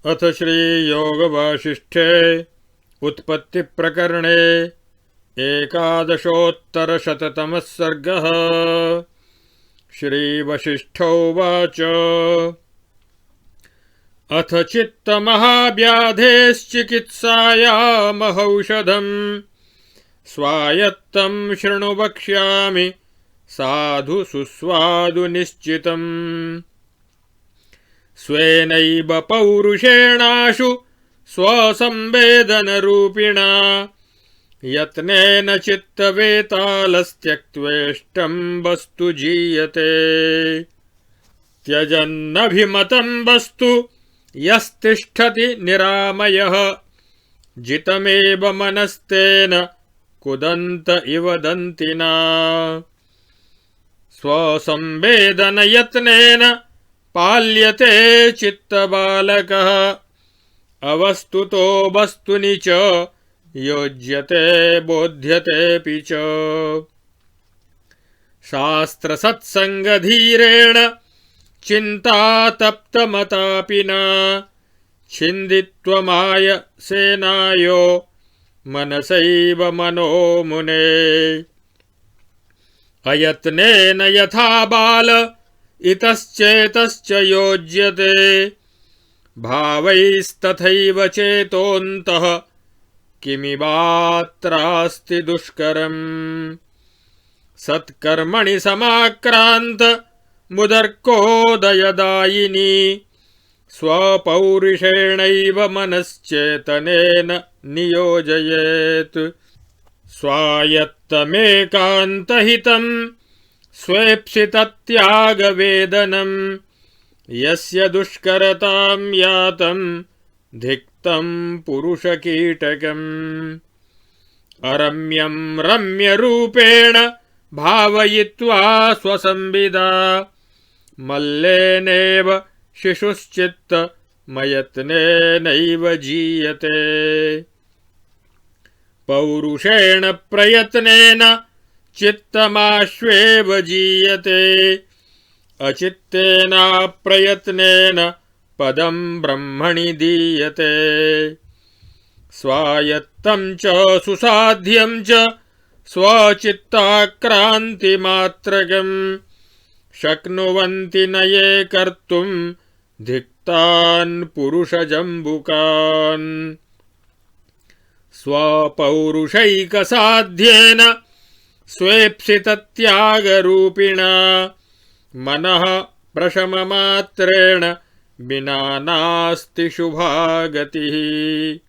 अथ श्रीयोगवासिष्ठे उत्पत्तिप्रकरणे 11शोत्तरशततमः सर्गः। श्रीवसिष्ठोवाच अथ चित्तमहाव्याधेश्चिकित्सायामहौषधम् स्वायत्तं शृणु वक्ष्यामि साधु सुस्वादु निश्चितम्। स्वेनैव पौरुषेणाशु स्वसंवेदनरूपिणा यत्नेन चित्तवेतालस्त्यक्त्वेष्टं वस्तु जीयते। त्यजन्नभिमतं वस्तु यस्तिष्ठति निरामयः जितमेव मनस्तेन कुदन्त इव दन्तिना। स्वसंवेदनयत्नेन पाल्यते चित्तबालकः अवस्तुतो वस्तुनि च योज्यते बोध्यतेऽपि च। शास्त्रसत्सङ्गधीरेण चिन्तातप्तमतापिना छिन्दित्वमाय सेनायो मनसैव मनो मुने। अयत्नेन यथा बाल इतश्चेतश्च योज्यते भावैस्तथैव चेतोऽन्तः किमिवात्रास्ति दुष्करम्। सत्कर्मणि समाक्रान्त मुदर्कोदयदायिनी स्वपौरुषेणैव मनश्चेतनेन नियोजयेत्। स्वायत्तमेकान्तहितं स्वेप्सितत्यागवेदनम् यस्य दुष्करतां यातं धिक्तं पुरुषकीटकम्। अरम्यं रम्यरूपेण भावयित्वा स्वसंविदा मल्लेनेव शिशुश्चित्तमयत्नेनैव जीयते। पौरुषेण प्रयत्नेन चित्तमाश्वेव जीयते अचित्तेनाप्रयत्नेन पदं ब्रह्मणि दीयते। स्वायत्तं च सुसाध्यं च स्वचित्ताक्रान्तिमात्रकम् शक्नुवन्ति न ये कर्तुं धिक्तान् पुरुषजम्बुकान्। स्वपौरुषैकसाध्येन स्वेप्सितत्यागरूपिणा मनः प्रशममात्रेण विना नास्ति शुभा गतिः।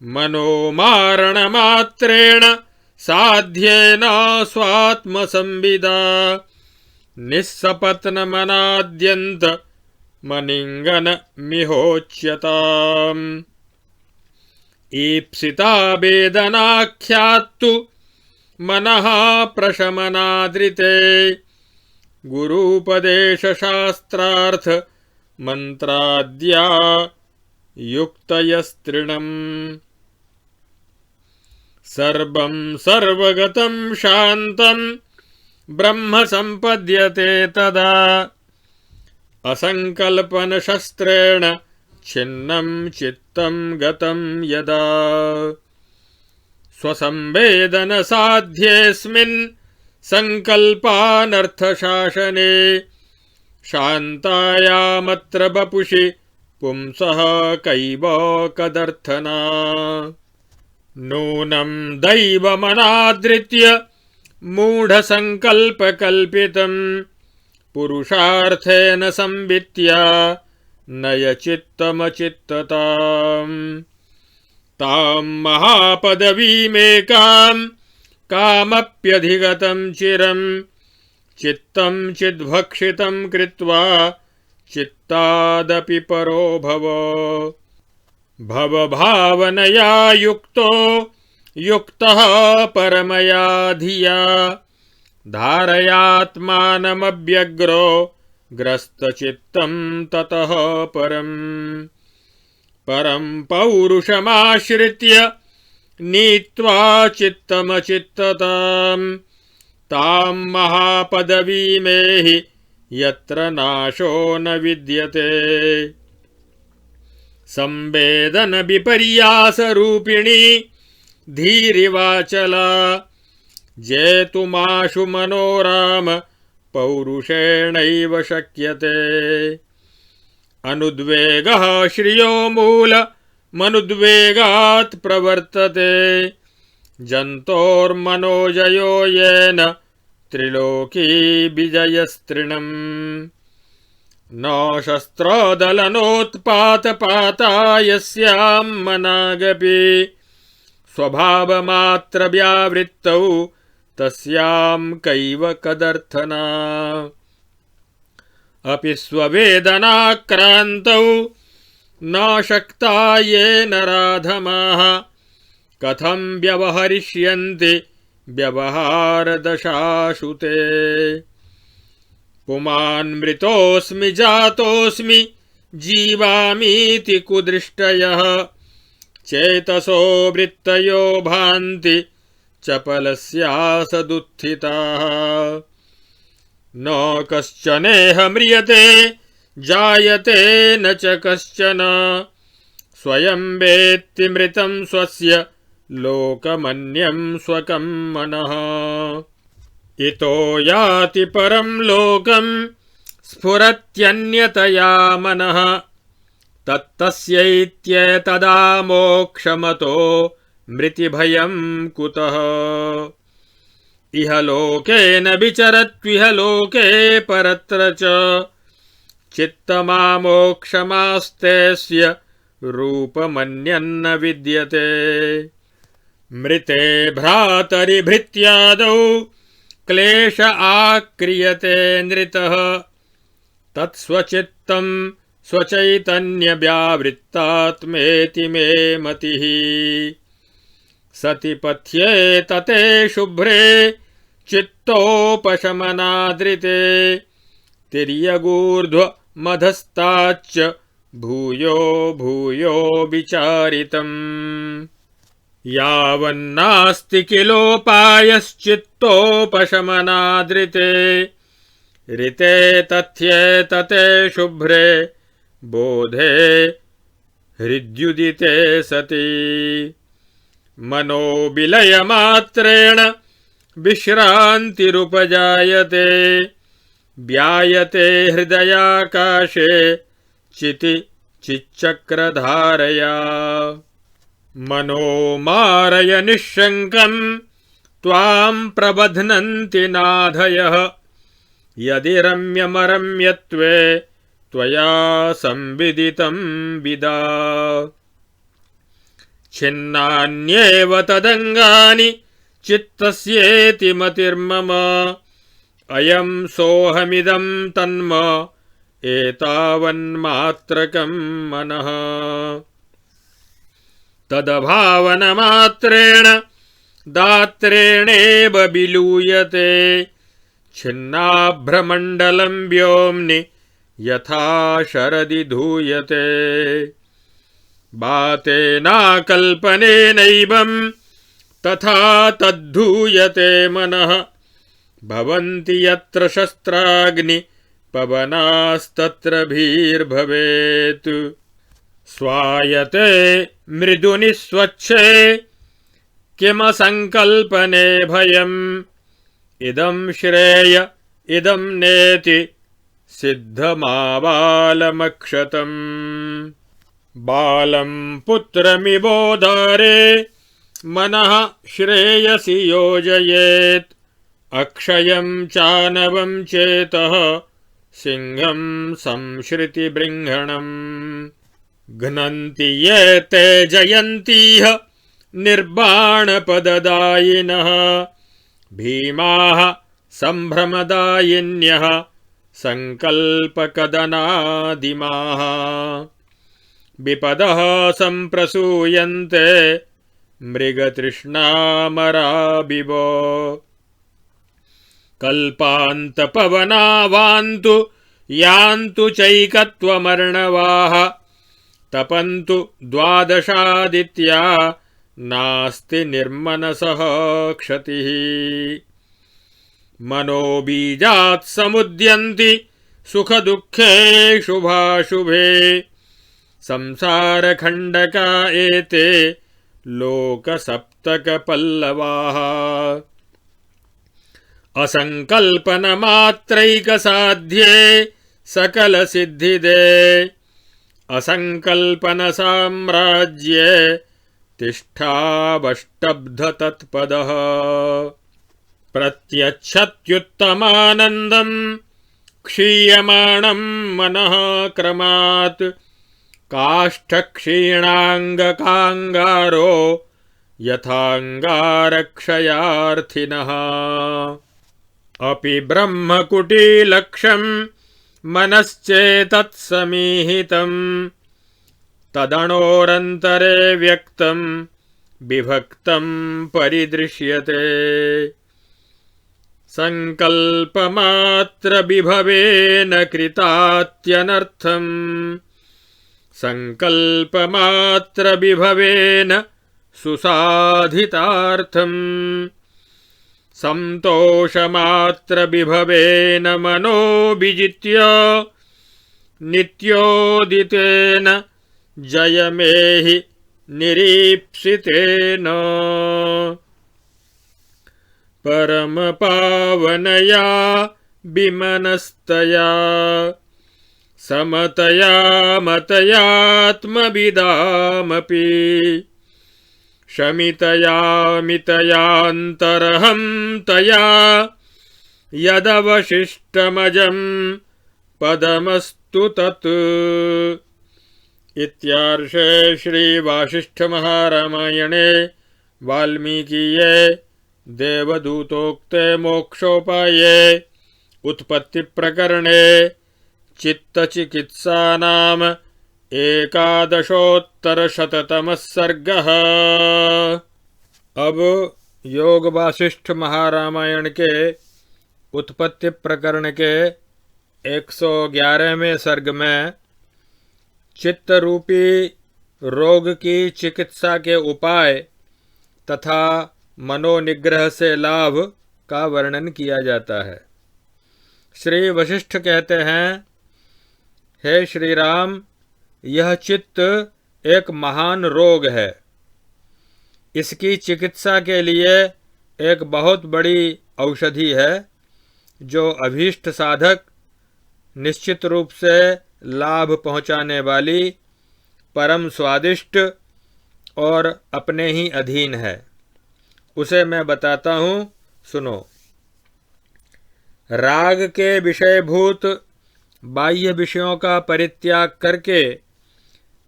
मनोमारणमात्रेण साध्येन स्वात्मसंविदा निःसपत्नमनाद्यन्त मनिङ्गनमिहोच्यताम्। ईप्सिता वेदनाख्यात्तु मनः प्रशमनादृते गुरूपदेशशास्त्रार्थ मन्त्राद्या युक्तयस्त्रिणम्। सर्वं सर्वगतं शान्तं ब्रह्म सम्पद्यते तदा असङ्कल्पनशस्त्रेण छिन्नं चित्तं गतं यदा। स्वसंवेदनसाध्येऽस्मिन् सङ्कल्पानर्थशासने शान्तायामत्र वपुषि पुंसः कैव कदर्थना। नूनं दैवमनादृत्य मूढसङ्कल्पकल्पितं पुरुषार्थेन संवित्या नय चित्तमचित्तताम्। तां महापदवीमेकां कामप्यधिगतं चिरं चित्तं चिद्भक्षितं कृत्वा चित्तादपि परो भव। भवभावनया युक्तो युक्तः परमया धिया धारयात्मानमव्यग्रो ग्रस्तचित्तं ततः परम्। परं पौरुषमाश्रित्य नीत्वा चित्तमचित्तताम् तां महापदवीमेहि यत्र नाशो न विद्यते। संवेदन विपर्यासरूपिणी धीरिवाचला जेतुमाशु मनोराम पौरुषेणैव शक्यते अनुद्वेगः श्रियो मूलमनुद्वेगात् प्रवर्तते जन्तोर्मनोजयो येन त्रिलोकी विजयस्तृणम् न शस्त्रदलनोत्पातपाता यस्यां मनागपि स्वभावमात्रव्यावृत्तौ तस्यां कैव कदर्थना अपि स्ववेदनाक्रान्तौ न शक्ता येन राधमाः कथं व्यवहरिष्यन्ति व्यवहारदशासु ते पुमान्मृतोऽस्मि जातोऽस्मि जीवामीति कुदृष्टयः चेतसो वृत्तयो भान्ति चपलस्यासदुत्थिताः न कश्चनेह म्रियते जायते न च कश्चन स्वयं वेत्ति मृतं स्वस्य लोकमन्यं स्वकं मनः इतो याति परं लोकं स्फुरत्यन्यतया मनः तत्तस्यैत्येतदा मोक्षमतो मृतिभयं कुतः इह लोके न विचरत्विह लोके परत्र च चित्तमामोक्षमास्तेऽस्य रूपमन्यन्न विद्यते मृते भ्रातरिभृत्यादौ क्लेश आक्रियते नृतः तत्स्वचित्तं स्वचैतन्यव्यावृत्तात्मेति मे मतिः सति पथ्ये तते शुभ्रे चित्तोपशमनादृते तिर्यगूर्ध्वमधस्ताच्च भूयो भूयो विचारितम् यावन्नास्ति किलोपायश्चित्तोपशमनादृते ऋते तथ्ये तते शुभ्रे बोधे हृद्युदिते सति मनोविलयमात्रेण विश्रान्तिरुपजायते व्यायते हृदयाकाशे चिति चिच्चक्रधारया मनो मारय निःशङ्कं त्वां प्रबध्नन्ति नाधयः यदि रम्यमरम्यत्वे त्वया संविदितं विदा छिन्नान्येव तदङ्गानि चित्तस्येति मतिर्मम अयं सोऽहमिदं तन्म एतावन्मात्रकं मनः तदभावनमात्रेण दात्रेणेव विलूयते छिन्नाभ्रमण्डलं व्योम्नि यथा शरदि धूयते बातेनाकल्पनेनैवं तथा तद्धूयते मनः भवन्ति यत्र शस्त्राग्नि पवनास्तत्र भीर्भवेत् स्वायते मृदुनि स्वच्छे किमसङ्कल्पने भयम् इदं श्रेय इदं नेति सिद्धमाबालमक्षतम् बालं पुत्रमिवोदारे मनः श्रेयसि योजयेत् अक्षयं चानवं चेतः सिंहं संश्रितिबृंहणम् घ्नन्ति ये ते जयन्तीह निर्बाणपददायिनः भीमाः सम्भ्रमदायिन्यः सङ्कल्पकदनादिमाः विपदः सम्प्रसूयन्ते मृगतृष्णामराविव कल्पान्तपवनावान्तु यान्तु चैकत्वमर्णवाः तपन्तु द्वादशादित्या नास्ति निर्मनसः क्षतिः मनोबीजात् समुद्यन्ति सुखदुःखे शुभाशुभे संसारखण्डका एते लोकसप्तकपल्लवाः असङ्कल्पनमात्रैकसाध्ये सकलसिद्धिदे असङ्कल्पनसाम्राज्ये तिष्ठावष्टब्धतत्पदः प्रत्यच्छत्युत्तमानन्दं क्षीयमाणं मनः क्रमात् काष्ठक्षीणाङ्गकाङ्गारो यथाङ्गारक्षयार्थिनः अपि ब्रह्मकुटीलक्ष्यं मनश्चेतत्समीहितं तदणोरन्तरे व्यक्तं विभक्तं परिदृश्यते संकल्पमात्रविभवेन कृतात्यनर्थं संकल्पमात्रविभवेन सुसाधितार्थं संतोषमात्रविभवेन मनोविजित्य नित्योदितेन जयमेहि निरीप्सितेन परमपावनया विमनस्तया समतया मतयात्मविदामपि शमितया मितयान्तरहं तया यदवशिष्टमजं पदमस्तु तत्। इत्यार्षे श्री वासिष्ठ महारामायणे वाल्मीकीये देवदूतोक्ते मोक्षोपाये उत्पत्ति प्रकरणे चित्तचिकित्सा नाम 11शततमः सर्गः। अब योग वासिष्ठ महारामायण के उत्पत्ति प्रकरण के 111वें सर्ग में चित्त रूपी रोग की चिकित्सा के उपाय तथा मनोनिग्रह से लाभ का वर्णन किया जाता है। श्री वशिष्ठ कहते हैं, हे श्री राम, यह चित्त एक महान रोग है। इसकी चिकित्सा के लिए एक बहुत बड़ी औषधि है जो अभीष्ट साधक निश्चित रूप से लाभ पहुँचाने वाली, परम स्वादिष्ट और अपने ही अधीन है। उसे मैं बताता हूँ, सुनो। राग के विषयभूत बाह्य विषयों का परित्याग करके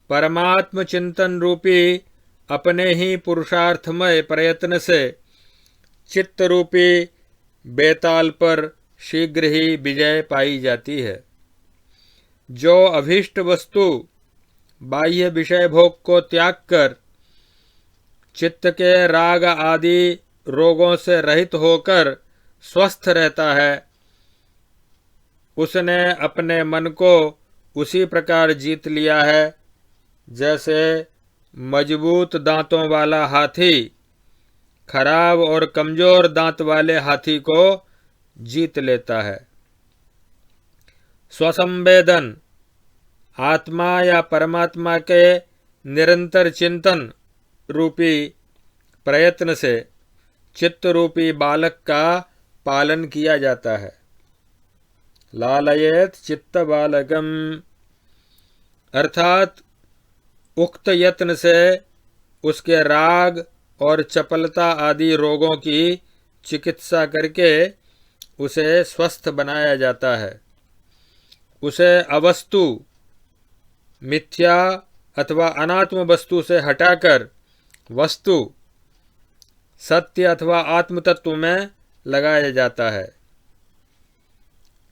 परमात्म चिंतन रूपी अपने ही पुरुषार्थमय प्रयत्न से चित्त रूपी बेताल पर शीघ्र ही विजय पाई जाती है। जो अभीष्ट वस्तु बाह्य विषय भोग को त्याग कर चित्त के राग आदि रोगों से रहित होकर स्वस्थ रहता है, उसने अपने मन को उसी प्रकार जीत लिया है जैसे मजबूत दांतों वाला हाथी खराब और कमजोर दांत वाले हाथी को जीत लेता है। स्वसंवेदन आत्मा या परमात्मा के निरंतर चिंतन रूपी प्रयत्न से चित्त रूपी बालक का पालन किया जाता है। लालयेत चित्त बालकम, अर्थात उक्त यत्न से उसके राग और चपलता आदि रोगों की चिकित्सा करके उसे स्वस्थ बनाया जाता है। उसे अवस्तु मिथ्या अथवा अनात्म वस्तु से हटाकर वस्तु सत्य अथवा आत्म तत्व में लगाया जाता है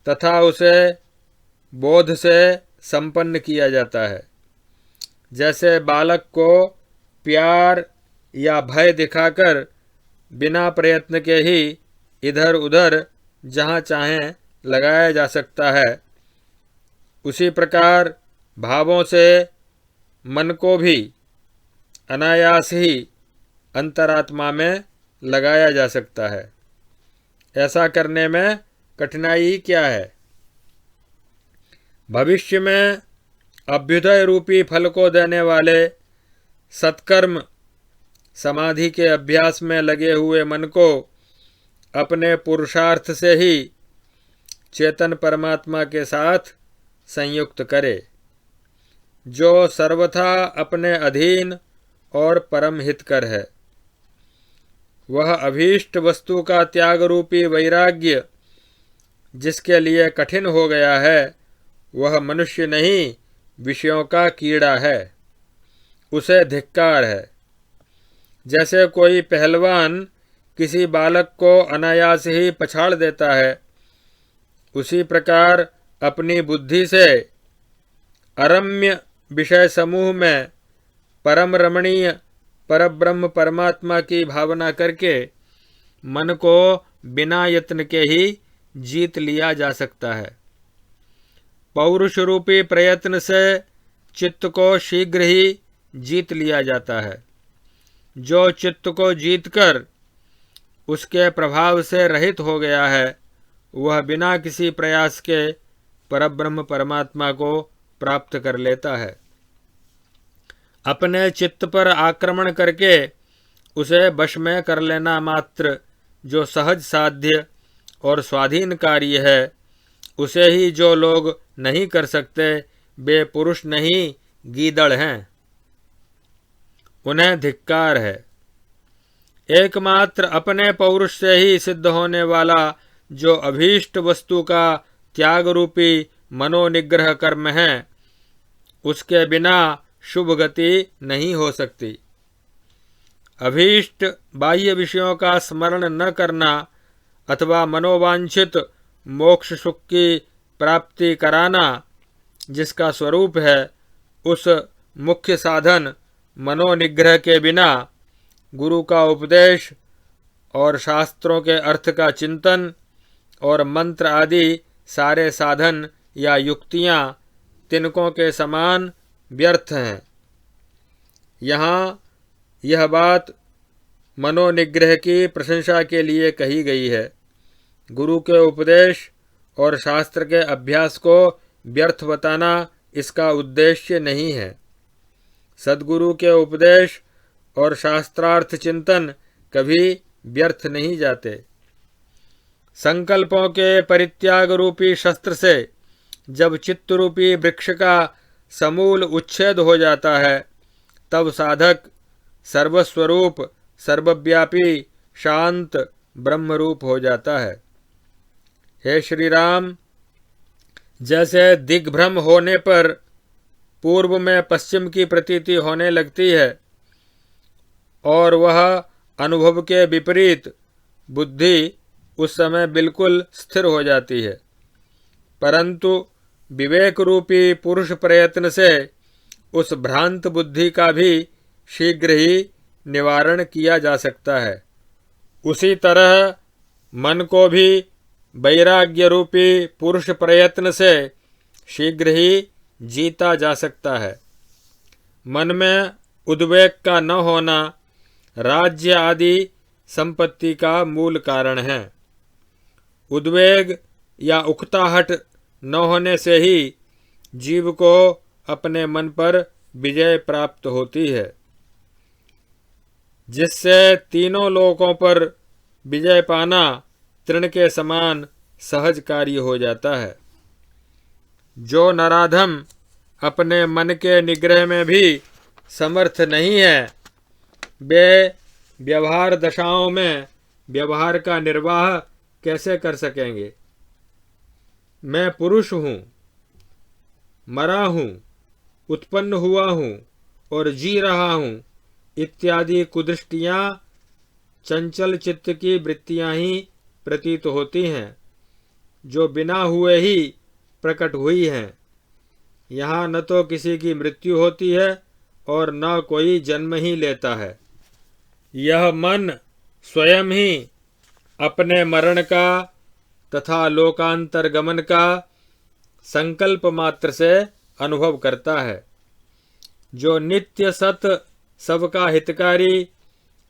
तथा उसे बोध से संपन्न किया जाता है। जैसे बालक को प्यार या भय दिखाकर बिना प्रयत्न के ही इधर उधर जहाँ चाहें लगाया जा सकता है, उसी प्रकार भावों से मन को भी अनायास ही अंतरात्मा में लगाया जा सकता है। ऐसा करने में कठिनाई क्या है? भविष्य में अभ्युदय रूपी फल को देने वाले सत्कर्म समाधि के अभ्यास में लगे हुए मन को अपने पुरुषार्थ से ही चेतन परमात्मा के साथ संयुक्त करे, जो सर्वथा अपने अधीन और परम हितकर है। वह अभीष्ट वस्तु का त्याग रूपी वैराग्य जिसके लिए कठिन हो गया है, वह मनुष्य नहीं विषयों का कीड़ा है, उसे धिक्कार है। जैसे कोई पहलवान किसी बालक को अनायास ही पछाड़ देता है, उसी प्रकार अपनी बुद्धि से अरम्य विषय समूह में परम रमणीय परब्रह्म परमात्मा की भावना करके मन को बिना यत्न के ही जीत लिया जा सकता है। पौरुष रूपी प्रयत्न से चित्त को शीघ्र ही जीत लिया जाता है। जो चित्त को जीतकर उसके प्रभाव से रहित हो गया है, वह बिना किसी प्रयास के परब्रह्म परमात्मा को प्राप्त कर लेता है। अपने चित्त पर आक्रमण करके उसे वश में कर लेना मात्र जो सहज साध्य और स्वाधीन कार्य है, उसे ही जो लोग नहीं कर सकते, वे पुरुष नहीं गीदड़ हैं, उन्हें धिक्कार है। एकमात्र अपने पौरुष से ही सिद्ध होने वाला जो अभीष्ट वस्तु का त्याग रूपी मनोनिग्रह कर्म है, उसके बिना शुभ गति नहीं हो सकती। अभीष्ट बाह्य विषयों का स्मरण न करना अथवा मनोवांछित मोक्ष सुख की प्राप्ति कराना जिसका स्वरूप है, उस मुख्य साधन मनोनिग्रह के बिना गुरु का उपदेश और शास्त्रों के अर्थ का चिंतन और मंत्र आदि सारे साधन या युक्तियां तिनकों के समान व्यर्थ हैं। यहाँ यह बात मनोनिग्रह की प्रशंसा के लिए कही गई है। गुरु के उपदेश और शास्त्र के अभ्यास को व्यर्थ बताना इसका उद्देश्य नहीं है। सद्गुरु के उपदेश और शास्त्रार्थ चिंतन कभी व्यर्थ नहीं जाते। संकल्पों के परित्याग रूपी शस्त्र से जब चित्त रूपी वृक्ष का समूल उच्छेद हो जाता है, तब साधक सर्वस्वरूप सर्वव्यापी शांत ब्रह्मरूप हो जाता है। हे श्री राम, जैसे दिग्भ्रम होने पर पूर्व में पश्चिम की प्रतीति होने लगती है और वह अनुभव के विपरीत बुद्धि उस समय बिल्कुल स्थिर हो जाती है, परंतु विवेक रूपी पुरुष प्रयत्न से उस भ्रांत बुद्धि का भी शीघ्र ही निवारण किया जा सकता है। उसी तरह मन को भी वैराग्य रूपी पुरुष प्रयत्न से शीघ्र ही जीता जा सकता है। मन में उद्वेग का न होना राज्य आदि संपत्ति का मूल कारण है। उद्वेग या उकताहट न होने से ही जीव को अपने मन पर विजय प्राप्त होती है, जिससे तीनों लोकों पर विजय पाना तृण के समान सहज कार्य हो जाता है। जो नराधम अपने मन के निग्रह में भी समर्थ नहीं है, वे व्यवहार दशाओं में व्यवहार का निर्वाह कैसे कर सकेंगे। मैं पुरुष हूँ, मरा हूँ, उत्पन्न हुआ हूँ और जी रहा हूँ इत्यादि कुदृष्टियाँ चंचल चित्त की वृत्तियाँ ही प्रतीत होती हैं, जो बिना हुए ही प्रकट हुई हैं। यहाँ न तो किसी की मृत्यु होती है और न कोई जन्म ही लेता है। यह मन स्वयं ही अपने मरण का तथा लोकांतर गमन का संकल्प मात्र से अनुभव करता है। जो नित्य सत सबका हितकारी,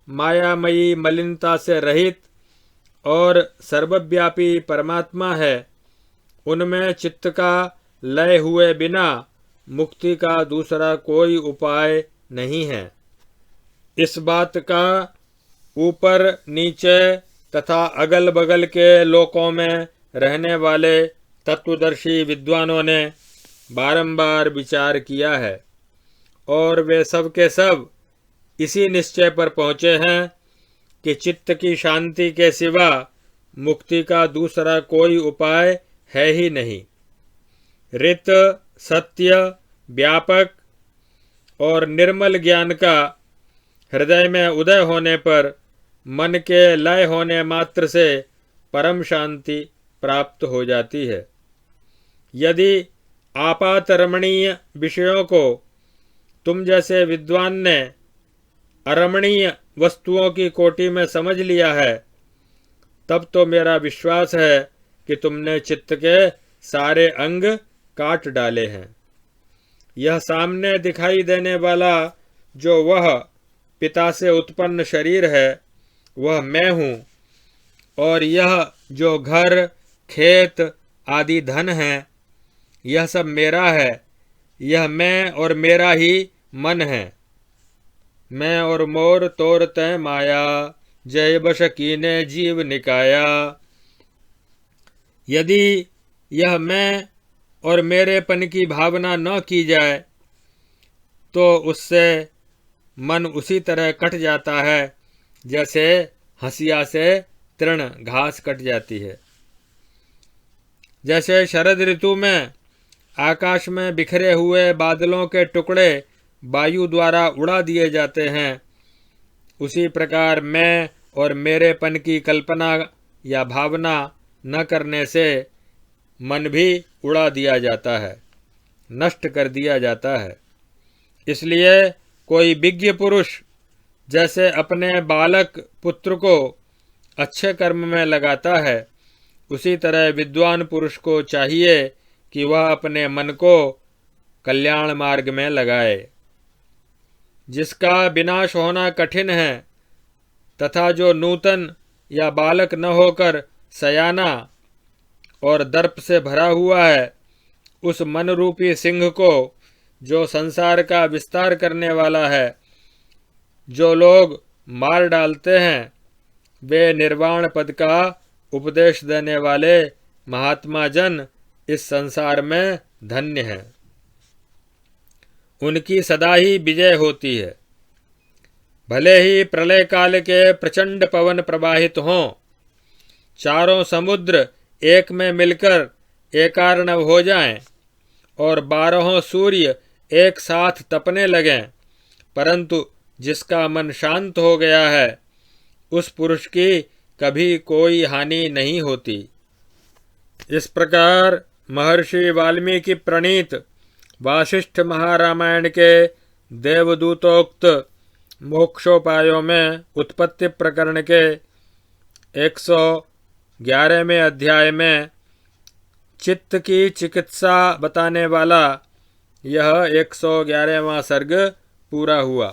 मायामयी मलिनता से रहित और सर्वव्यापी परमात्मा है, उनमें चित्त का लय हुए बिना मुक्ति का दूसरा कोई उपाय नहीं है। इस बात का ऊपर नीचे तथा अगल बगल के लोकों में रहने वाले तत्वदर्शी विद्वानों ने बारंबार विचार किया है और वे सब के सब इसी निश्चय पर पहुँचे हैं कि चित्त की शांति के सिवा मुक्ति का दूसरा कोई उपाय है ही नहीं। रित, सत्य, व्यापक और निर्मल ज्ञान का हृदय में उदय होने पर मन के लय होने मात्र से परम शांति प्राप्त हो जाती है। यदि आपात रमणीय विषयों को तुम जैसे विद्वान ने अरमणीय वस्तुओं की कोटि में समझ लिया है, तब तो मेरा विश्वास है कि तुमने चित्त के सारे अंग काट डाले हैं। यह सामने दिखाई देने वाला जो वह पिता से उत्पन्न शरीर है वह मैं हूँ, और यह जो घर, खेत आदि धन है यह सब मेरा है। यह मैं और मेरा ही मन है। मैं और मोर तोर तय माया, जय बश कीने जीव निकाया। यदि यह मैं और मेरेपन की भावना न की जाए तो उससे मन उसी तरह कट जाता है जैसे हंसिया से तृण घास कट जाती है। जैसे शरद ऋतु में आकाश में बिखरे हुए बादलों के टुकड़े वायु द्वारा उड़ा दिए जाते हैं, उसी प्रकार मैं और मेरेपन की कल्पना या भावना न करने से मन भी उड़ा दिया जाता है, नष्ट कर दिया जाता है। इसलिए कोई विज्ञ पुरुष जैसे अपने बालक पुत्र को अच्छे कर्म में लगाता है, उसी तरह विद्वान पुरुष को चाहिए कि वह अपने मन को कल्याण मार्ग में लगाए। जिसका विनाश होना कठिन है तथा जो नूतन या बालक न होकर सयाना और दर्प से भरा हुआ है, उस मन रूपी सिंह को जो संसार का विस्तार करने वाला है, जो लोग मार डालते हैं, वे निर्वाण पद का उपदेश देने वाले महात्मा जन इस संसार में धन्य हैं। उनकी सदा ही विजय होती है। भले ही प्रलय काल के प्रचंड पवन प्रवाहित हों, चारों समुद्र एक में मिलकर एकार्णव हो जाएं और 12 सूर्य एक साथ तपने लगें, परंतु जिसका मन शांत हो गया है उस पुरुष की कभी कोई हानि नहीं होती। इस प्रकार महर्षि वाल्मीकि प्रणीत वासिष्ठ महारामायण के देवदूतोक्त मोक्षोपायों में उत्पत्ति प्रकरण के 111वें अध्याय में चित्त की चिकित्सा बताने वाला यह 111वां सर्ग पूरा हुआ।